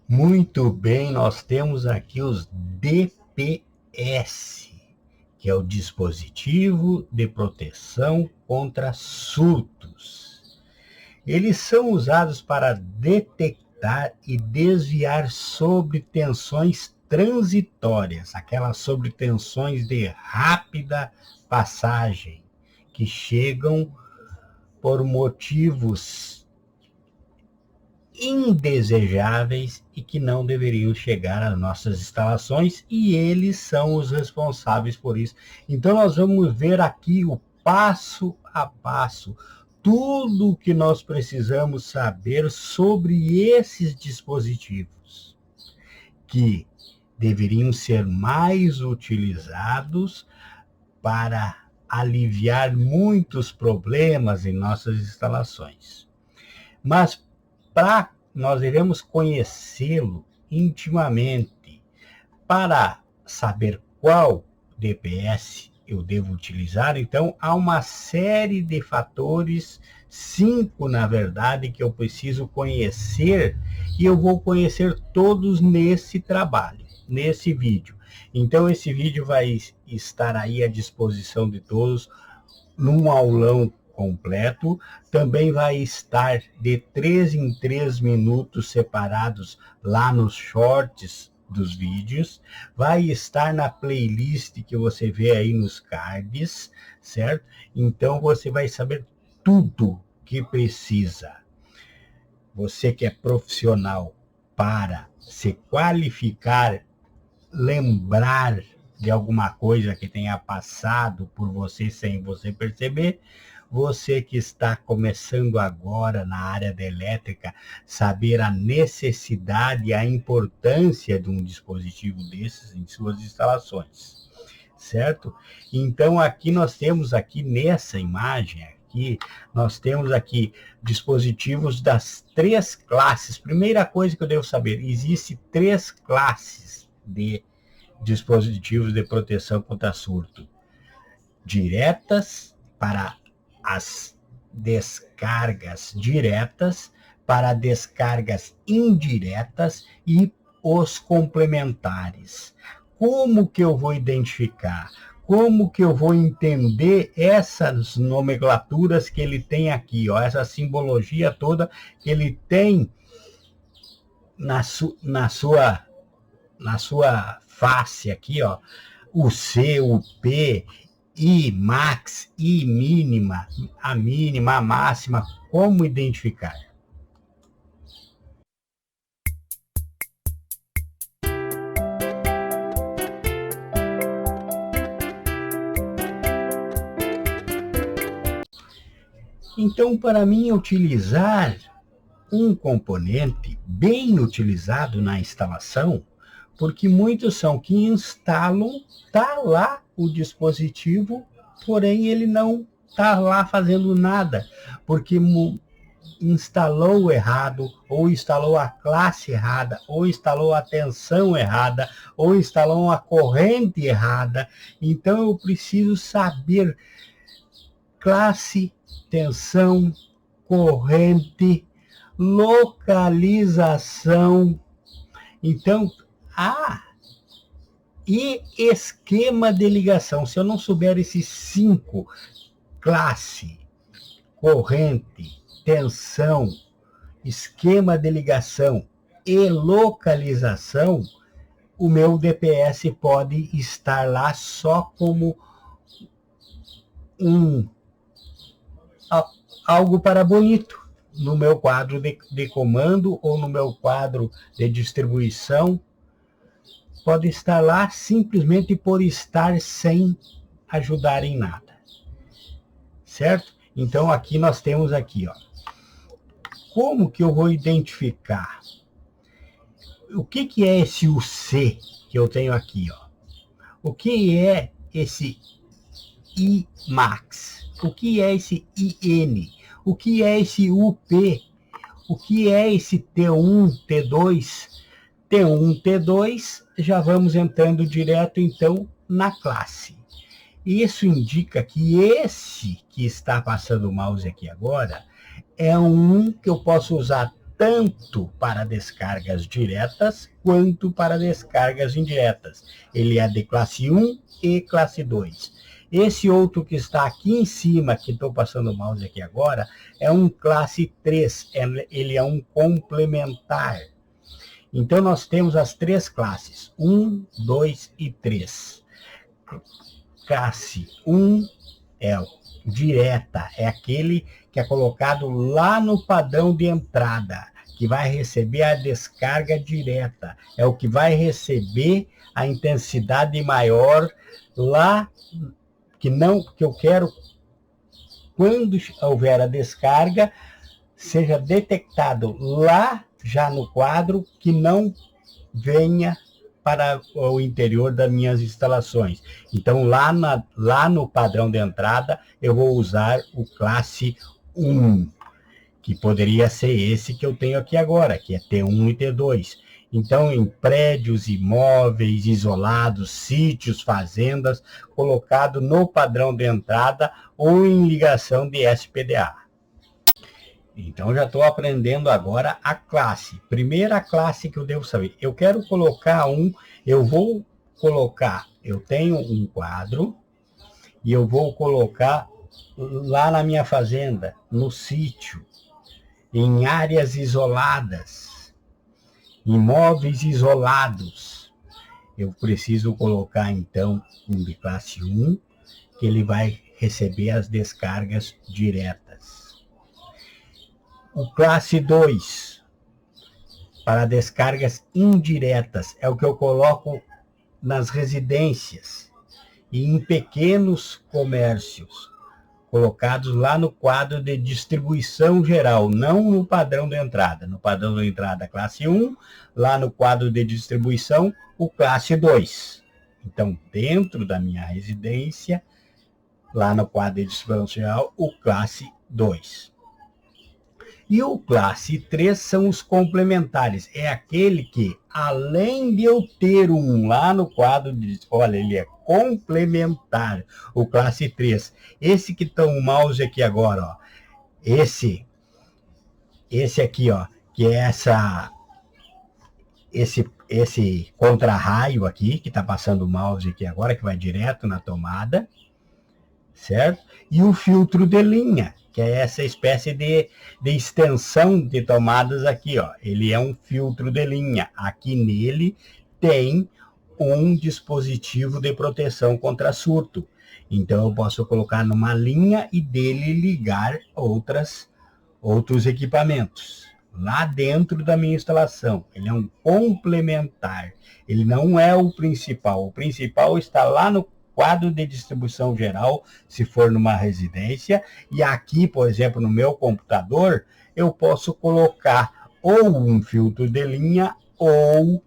Muito bem, nós temos aqui os DPS, que é o dispositivo de proteção contra surtos. Eles são usados para detectar e desviar sobretensões transitórias, aquelas sobretensões de rápida passagem, que chegam por motivos indesejáveis e que não deveriam chegar às nossas instalações, e eles são os responsáveis por isso. Então nós vamos ver aqui o passo a passo, tudo o que nós precisamos saber sobre esses dispositivos, que deveriam ser mais utilizados para aliviar muitos problemas em nossas instalações. Mas nós iremos conhecê-lo intimamente. Para saber qual DPS eu devo utilizar, então há uma série de fatores, 5 na verdade, que eu preciso conhecer, e eu vou conhecer todos nesse trabalho, nesse vídeo. Então esse vídeo vai estar aí à disposição de todos num aulão completo. Também vai estar de 3 em 3 minutos separados lá nos shorts dos vídeos. Vai estar na playlist que você vê aí nos cards, certo? Então você vai saber tudo que precisa. Você que é profissional para se qualificar, lembrar de alguma coisa que tenha passado por você sem você perceber, você que está começando agora na área da elétrica, saber a necessidade e a importância de um dispositivo desses em suas instalações, certo? Então aqui nós temos aqui nessa imagem aqui, nós temos aqui dispositivos das 3 classes. Primeira coisa que eu devo saber, existe 3 classes de dispositivos de proteção contra surto: diretas, para as descargas diretas, para descargas indiretas, e os complementares. Como que eu vou identificar? Como que eu vou entender essas nomenclaturas que ele tem aqui, ó, essa simbologia toda que ele tem na sua face aqui, ó, o C, o P, I max, I mínima, a máxima, como identificar? Então, para mim, utilizar um componente bem utilizado na instalação, porque muitos são que instalam, tá lá o dispositivo, porém ele não tá lá fazendo nada, porque instalou errado, ou instalou a classe errada, ou instalou a tensão errada, ou instalou uma corrente errada. Então eu preciso saber classe, tensão, corrente, localização. Então, e esquema de ligação. Se eu não souber esses 5, classe, corrente, tensão, esquema de ligação e localização, o meu DPS pode estar lá só como algo para bonito no meu quadro de comando ou no meu quadro de distribuição. Pode estar lá simplesmente por estar, sem ajudar em nada, certo? Então aqui nós temos aqui, ó, como que eu vou identificar o que é esse UC que eu tenho aqui, ó? O que é esse I max? O que é esse IN? O que é esse UP? O que é esse T1, T2? T1, T2, já vamos entrando direto então na classe. Isso indica que esse que está passando o mouse aqui agora é um que eu posso usar tanto para descargas diretas quanto para descargas indiretas. Ele é de classe 1 e classe 2. Esse outro que está aqui em cima, que estou passando o mouse aqui agora, é um classe 3, ele é um complementar. Então, nós temos as três classes, 1, 2 e 3. Classe 1 é direta, é aquele que é colocado lá no padrão de entrada, que vai receber a descarga direta, é o que vai receber a intensidade maior lá, que eu quero, quando houver a descarga, seja detectado lá já no quadro, que não venha para o interior das minhas instalações. Então, lá no padrão de entrada, eu vou usar o classe 1, que poderia ser esse que eu tenho aqui agora, que é T1 e T2. Então, em prédios, imóveis, isolados, sítios, fazendas, colocado no padrão de entrada ou em ligação de SPDA. Então, já estou aprendendo agora a classe. Primeira classe que eu devo saber. Eu quero colocar eu tenho um quadro e eu vou colocar lá na minha fazenda, no sítio, em áreas isoladas, imóveis isolados. Eu preciso colocar, então, um de classe 1, que ele vai receber as descargas diretas. O classe 2, para descargas indiretas, é o que eu coloco nas residências e em pequenos comércios, colocados lá no quadro de distribuição geral, não no padrão de entrada. No padrão de entrada, classe 1, lá no quadro de distribuição, o classe 2. Então, dentro da minha residência, lá no quadro de distribuição geral, o classe 2. E o classe 3 são os complementares. É aquele que, além de eu ter um lá no quadro de... Olha, ele é complementar. O classe 3. Esse que está o mouse aqui agora, ó. Esse aqui, ó. Que é esse contra-raio aqui, que está passando o mouse aqui agora, que vai direto na tomada. Certo? E o filtro de linha, que é essa espécie de extensão de tomadas aqui, ó. Ele é um filtro de linha. Aqui nele tem um dispositivo de proteção contra surto. Então, eu posso colocar numa linha e dele ligar outros equipamentos. Lá dentro da minha instalação. Ele é um complementar. Ele não é o principal. O principal está lá no quadro de distribuição geral, se for numa residência, e aqui, por exemplo, no meu computador, eu posso colocar ou um filtro de linha, ou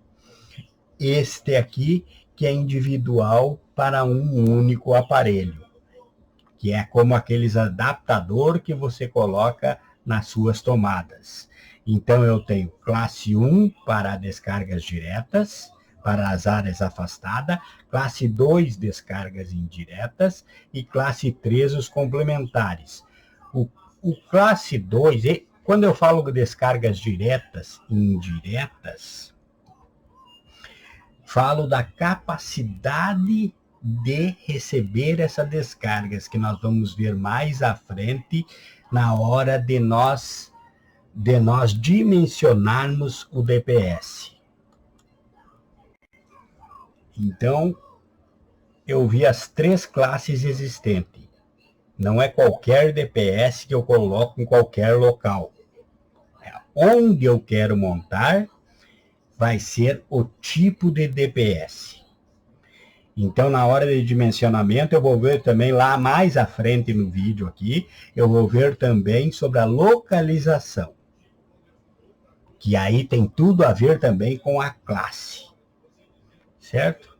este aqui, que é individual para um único aparelho, que é como aqueles adaptador que você coloca nas suas tomadas. Então, eu tenho classe 1 para descargas diretas, para as áreas afastadas, classe 2, descargas indiretas, e classe 3, os complementares. O classe 2, quando eu falo de descargas diretas e indiretas, falo da capacidade de receber essas descargas, que nós vamos ver mais à frente, na hora de nós dimensionarmos o DPS. Então, eu vi as três classes existentes. Não é qualquer DPS que eu coloco em qualquer local. Onde eu quero montar, vai ser o tipo de DPS. Então, na hora de dimensionamento, eu vou ver também lá mais à frente no vídeo aqui, eu vou ver também sobre a localização. Que aí tem tudo a ver também com a classe. Certo?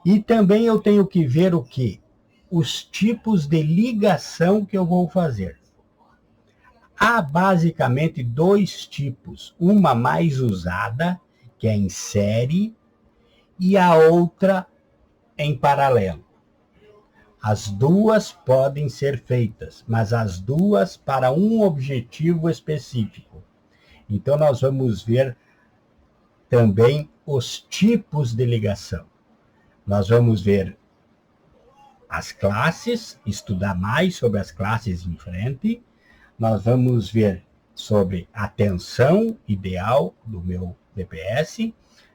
E também eu tenho que ver o quê? Os tipos de ligação que eu vou fazer. Há basicamente dois tipos. Uma mais usada, que é em série, e a outra em paralelo. As duas podem ser feitas, mas as duas para um objetivo específico. Então, nós vamos ver também os tipos de ligação. Nós vamos ver as classes, estudar mais sobre as classes em frente. Nós vamos ver sobre a tensão ideal do meu DPS.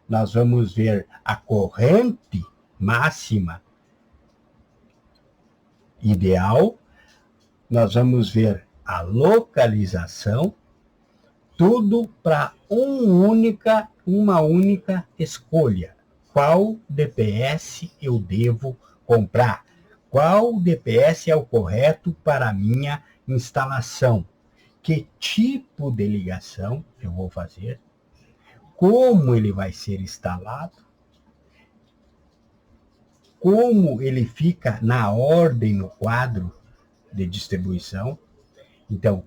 Nós vamos ver a corrente máxima ideal. Nós vamos ver a localização. Tudo para uma única escolha. Qual DPS eu devo comprar? Qual DPS é o correto para a minha instalação? Que tipo de ligação eu vou fazer? Como ele vai ser instalado? Como ele fica na ordem no quadro de distribuição? Então,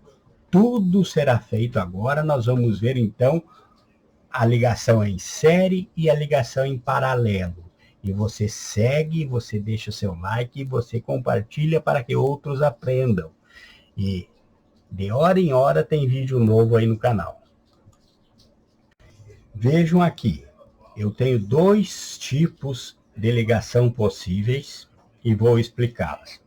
tudo será feito agora. Nós vamos ver, então, a ligação em série e a ligação em paralelo. E você segue, você deixa o seu like e você compartilha para que outros aprendam. E de hora em hora tem vídeo novo aí no canal. Vejam aqui, eu tenho 2 tipos de ligação possíveis e vou explicá-las.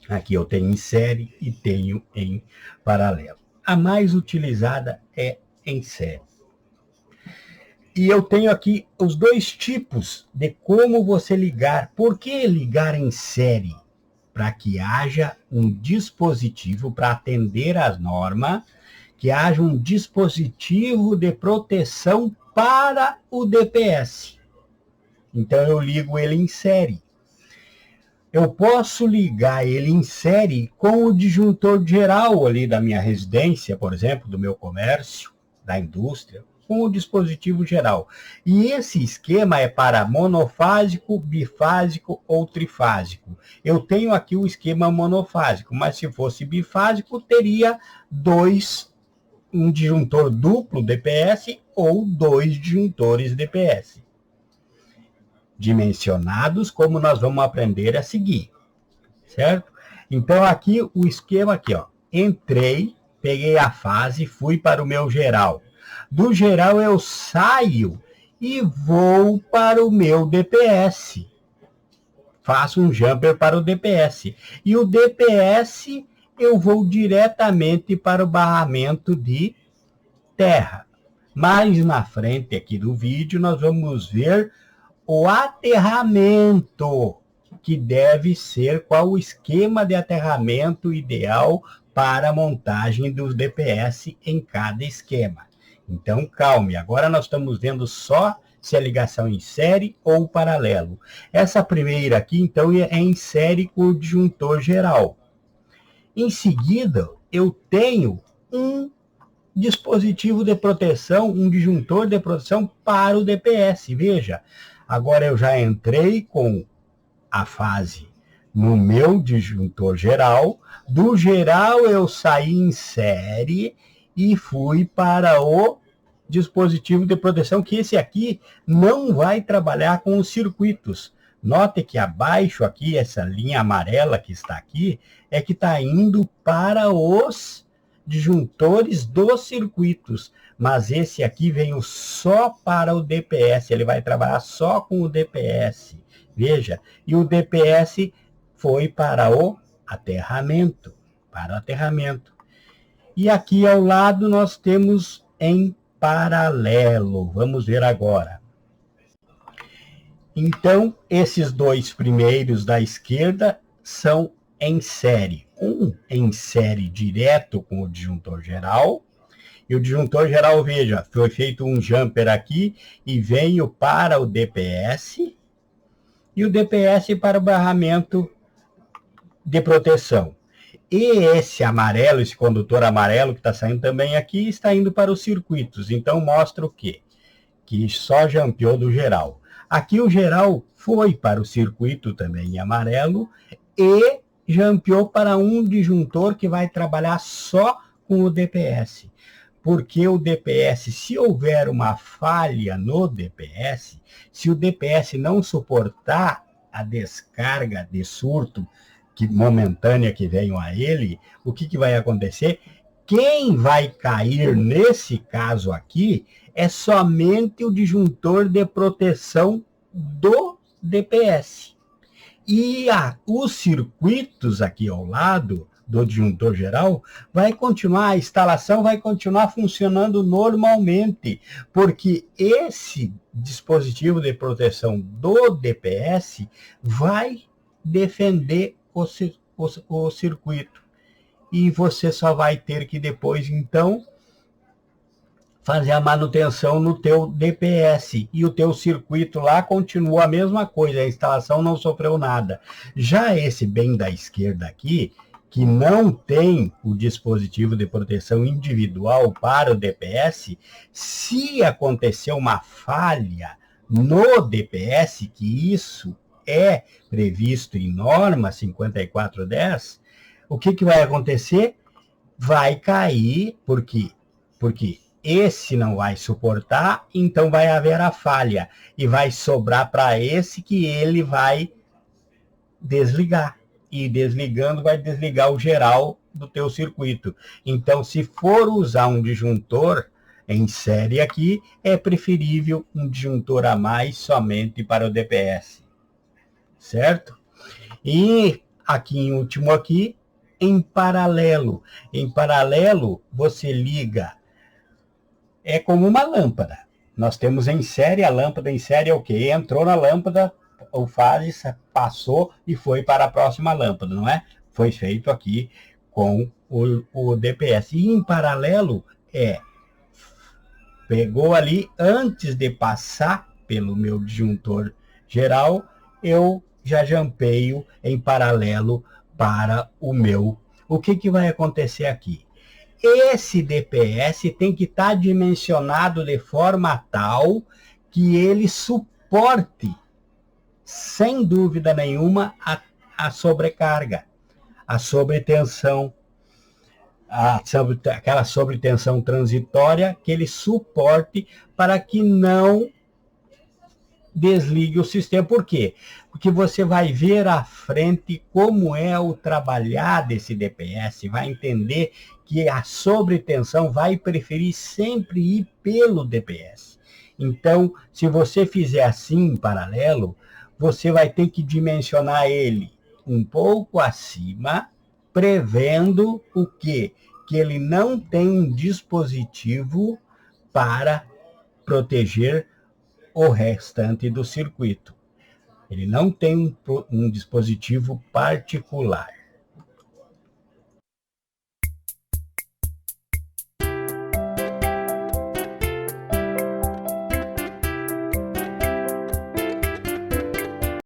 Aqui eu tenho em série e tenho em paralelo. A mais utilizada é em série. E eu tenho aqui os 2 tipos de como você ligar. Por que ligar em série? Para que haja um dispositivo para atender às normas, que haja um dispositivo de proteção para o DPS. Então eu ligo ele em série. Eu posso ligar ele em série com o disjuntor geral ali da minha residência, por exemplo, do meu comércio, da indústria, com o dispositivo geral. E esse esquema é para monofásico, bifásico ou trifásico. Eu tenho aqui o esquema monofásico, mas se fosse bifásico, teria um disjuntor duplo DPS ou 2 disjuntores DPS. Dimensionados, como nós vamos aprender a seguir, certo? Então, aqui o esquema aqui, ó. Entrei, peguei a fase, fui para o meu geral. Do geral eu saio e vou para o meu DPS. Faço um jumper para o DPS. E o DPS eu vou diretamente para o barramento de terra. Mais na frente aqui do vídeo nós vamos ver o aterramento, que deve ser qual o esquema de aterramento ideal para a montagem dos DPS em cada esquema. Então, calme, agora nós estamos vendo só se é ligação em série ou paralelo. Essa primeira aqui, então, é em série com o disjuntor geral. Em seguida, eu tenho um dispositivo de proteção, um disjuntor de proteção para o DPS. Veja, agora eu já entrei com a fase no meu disjuntor geral. Do geral, eu saí em série e fui para o dispositivo de proteção, que esse aqui não vai trabalhar com os circuitos. Note que abaixo aqui, essa linha amarela que está aqui, é que está indo para os disjuntores dos circuitos. Mas esse aqui veio só para o DPS, ele vai trabalhar só com o DPS. Veja, e o DPS foi para o aterramento. E aqui ao lado nós temos em paralelo. Vamos ver agora. Então, esses 2 primeiros da esquerda são em série. Um em série direto com o disjuntor geral. E o disjuntor geral, veja, foi feito um jumper aqui e veio para o DPS. E o DPS para o barramento de proteção. E esse amarelo, esse condutor amarelo que está saindo também aqui, está indo para os circuitos. Então, mostra o quê? Que só jampeou do geral. Aqui o geral foi para o circuito também em amarelo e jampeou para um disjuntor que vai trabalhar só com o DPS. Porque o DPS, se houver uma falha no DPS, se o DPS não suportar a descarga de surto momentânea que venham a ele, o que vai acontecer? Quem vai cair nesse caso aqui é somente o disjuntor de proteção do DPS. E os circuitos aqui ao lado do disjuntor geral vai continuar, a instalação vai continuar funcionando normalmente, porque esse dispositivo de proteção do DPS vai defender o circuito. E você só vai ter que depois, então, fazer a manutenção no teu DPS. E o teu circuito lá continua a mesma coisa, a instalação não sofreu nada. Já esse bem da esquerda aqui, que não tem o dispositivo de proteção individual para o DPS, se acontecer uma falha no DPS, que isso é previsto em norma 5410, o que vai acontecer? Vai cair, porque esse não vai suportar, então vai haver a falha, e vai sobrar para esse que ele vai desligar. E desligando, vai desligar o geral do teu circuito. Então, se for usar um disjuntor em série aqui, é preferível um disjuntor a mais somente para o DPS. Certo? E aqui em último aqui, em paralelo. Em paralelo, você liga, é como uma lâmpada. Nós temos em série, a lâmpada em série é o quê? Entrou na lâmpada, o fase passou e foi para a próxima lâmpada, não é? Foi feito aqui com o DPS. E em paralelo, pegou ali, antes de passar pelo meu disjuntor geral, eu já jampeio em paralelo para o meu. O que vai acontecer aqui? Esse DPS tem que estar dimensionado de forma tal que ele suporte, sem dúvida nenhuma, a sobrecarga, a sobretensão, aquela sobretensão transitória, que ele suporte para que não desligue o sistema. Por quê? Porque você vai ver à frente como é o trabalhar desse DPS, vai entender que a sobretensão vai preferir sempre ir pelo DPS. Então, se você fizer assim em paralelo, você vai ter que dimensionar ele um pouco acima, prevendo o quê? Que ele não tem um dispositivo para proteger o restante do circuito. Ele não tem um dispositivo particular.